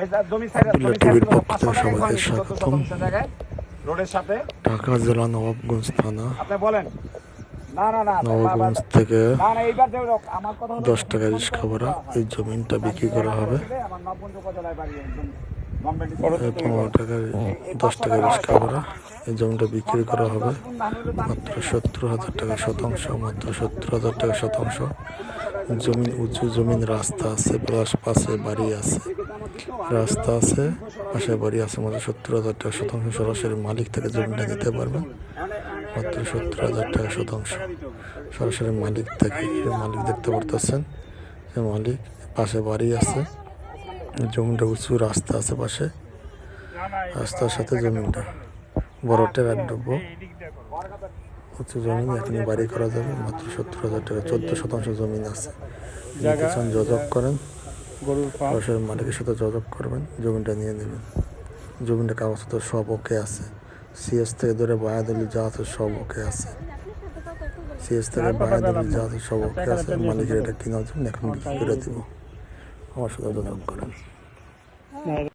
আব্দুল্লাহ টিভির পক্ষ থেকে সবাইকে স্বাগতম। রোডের সাথে ঢাকা জেলা নবাবগঞ্জ থানা, আপনি বলেন। না না না নবাবগঞ্জ থেকে না না এইবার যে আমার কথা হলো 10 টাকা রিক্সা ভাড়া এই জমিনটা বিক্রি করা হবে। আমার নবগঞ্জ উপজেলায় বাড়ি একদম 15 টাকা 10 টাকা রিক্সা ভাড়া এই জমিটা বিক্রি করা হবে মাত্র 70,000 টাকা শতাংশ, মাত্র 70,000 টাকা শতাংশ। জমিন উঁচু জমিন, রাস্তা আছে, প্লাস পাশে বাড়ি আছে, রাস্তা আছে, পাশে বাড়ি আছে। মাত্র 70,000 টাকা শতাংশ। সরাসরি মালিক থেকে জমিটা নিতে পারবেন মাত্র 70,000 টাকা শতাংশ। সরাসরি মালিক থেকে, মালিক দেখতে পারতেছেন যে মালিক, পাশে বাড়ি আছে, জমিটা উঁচু, রাস্তা আছে পাশে, রাস্তার সাথে জমিটা বড় টেরার ডুবো উঁচু জমিন। এখনই বাড়ি করা যাবে মাত্র 70,000 টাকা। 14 শতাংশ জমিন আছে। যদি চান যোগাযোগ করেন, সরাসরি মালিকের সাথে যোগাযোগ করবেন, জমিটা নিয়ে নেবেন। জমিটা কাগজপত্র সব ওকে আছে। সিএস থেকে ধরে বায়াদলি যা আছে সব ওকে আছে। সিএস থেকে বায়াদলি যা আছে সব ওকে আছে। মালিকের এটা কেনার জন্য এখন বিক্রি করে দিব। আমার সাথে যোগাযোগ করেন।